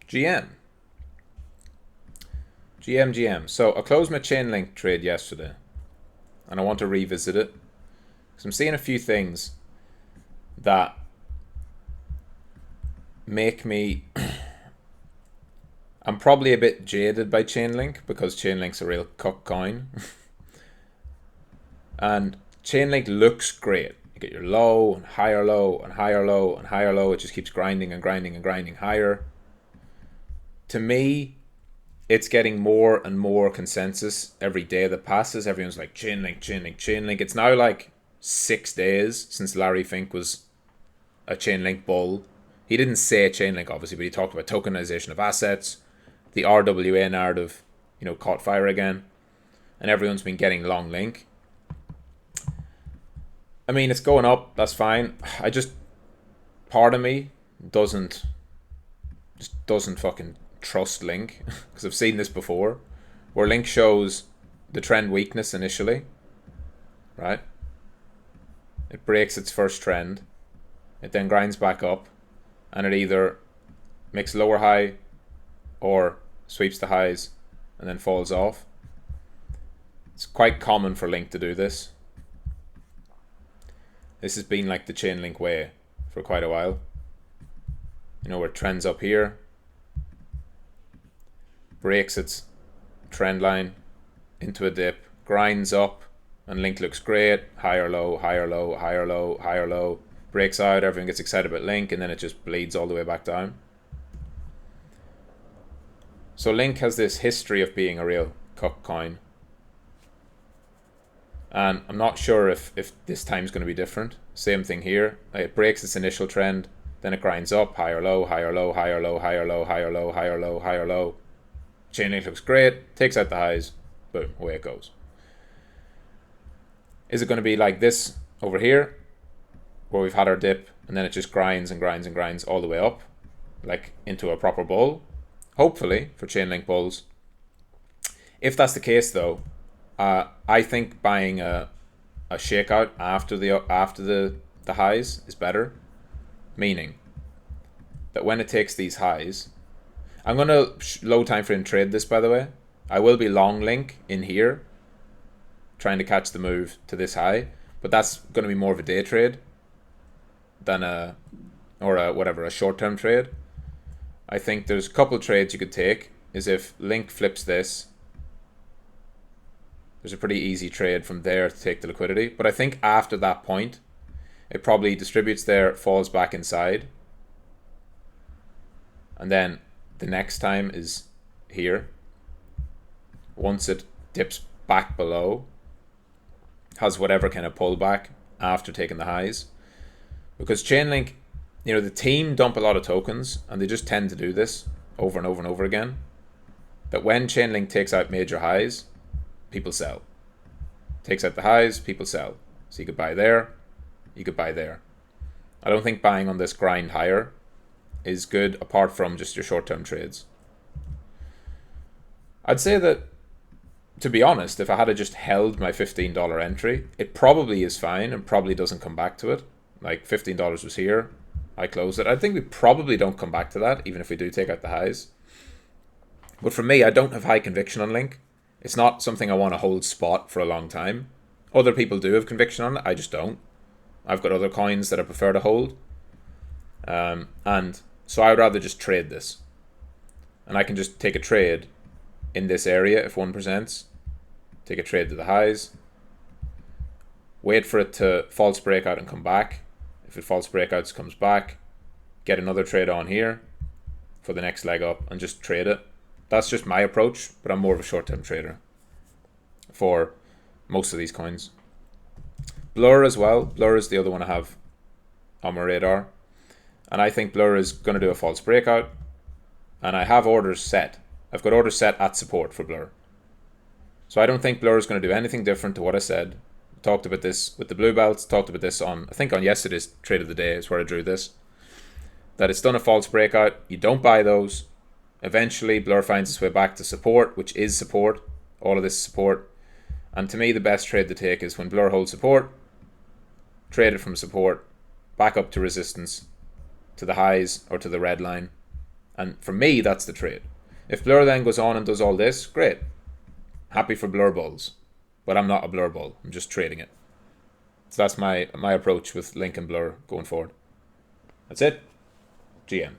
GM. GM. So I closed my Chainlink trade yesterday, and I want to revisit it because I'm seeing a few things that make me. I'm probably a bit jaded by Chainlink because Chainlink's a real cuck coin, and Chainlink looks great. You get your low and higher low and higher low and higher low. It just keeps grinding and grinding and grinding higher. To me, it's getting more and more consensus every day that passes. Everyone's like, Chainlink, Chainlink, Chainlink. It's now like 6 days since Larry Fink was a Chainlink bull. He didn't say Chainlink, obviously, but he talked about tokenization of assets. The RWA narrative, caught fire again. And everyone's been getting long link. I mean, it's going up. That's fine. Part of me doesn't fucking trust Link because I've seen this before where Link shows the trend weakness initially, right? It breaks its first trend. It then grinds back up and it either makes lower high or sweeps the highs and then falls off. It's quite common for Link to do this. This has been like the Chainlink way for quite a while. Where it trends up here, breaks its trend line into a dip, grinds up, and Link looks great. Higher low, higher low, higher low, higher low. Breaks out, everyone gets excited about Link, and then it just bleeds all the way back down. So Link has this history of being a real cuck coin. And I'm not sure if this time's going to be different. Same thing here. It breaks its initial trend, then it grinds up, higher low, higher low, higher low, higher low, higher low, higher low, higher low. Chainlink looks great, takes out the highs, boom, away it goes. Is it going to be like this over here, where we've had our dip, and then it just grinds and grinds and grinds all the way up, like into a proper bull? Hopefully, for Chainlink bulls. If that's the case, though, I think buying a shakeout after the highs is better. Meaning that when it takes these highs, I'm going to low time frame trade this, by the way. I will be long Link in here, trying to catch the move to this high, but that's going to be more of a day trade than a short term trade. I think there's a couple trades you could take. Is if Link flips this, there's a pretty easy trade from there to take the liquidity. But I think after that point, it probably distributes there, falls back inside. And then the next time is here. Once it dips back below, has whatever kind of pullback after taking the highs. Because Chainlink, the team dump a lot of tokens and they just tend to do this over and over and over again. That when Chainlink takes out major highs, people sell. Takes out the highs, people sell. So you could buy there, you could buy there. I don't think buying on this grind higher is good apart from just your short-term trades. I'd say that, to be honest, if I had just held my $15 entry, it probably is fine and probably doesn't come back to it. Like $15 was here, I closed it. I think we probably don't come back to that, even if we do take out the highs. But for me, I don't have high conviction on Link. It's not something I want to hold spot for a long time. Other people do have conviction on it. I just don't. I've got other coins that I prefer to hold. And so I would rather just trade this. And I can just take a trade in this area if one presents. Take a trade to the highs. Wait for it to false breakout and come back. If it false breakouts, comes back. Get another trade on here for the next leg up and just trade it. That's just my approach, but I'm more of a short-term trader for most of these coins. Blur as well. Blur is the other one I have on my radar. And I think Blur is going to do a false breakout. And I have orders set. I've got orders set at support for Blur. So I don't think Blur is going to do anything different to what I said. Talked about this with the blue belts. Talked about this on yesterday's trade of the day is where I drew this. That it's done a false breakout. You don't buy those. Eventually, Blur finds its way back to support, which is support. All of this is support. And to me, the best trade to take is when Blur holds support, trade it from support, back up to resistance, to the highs or to the red line, And for me, that's the trade. If Blur then goes on and does all this, great. Happy for Blur Bulls. But I'm not a Blur Bull. I'm just trading it. So that's my approach with Link and Blur going forward. That's it. GM.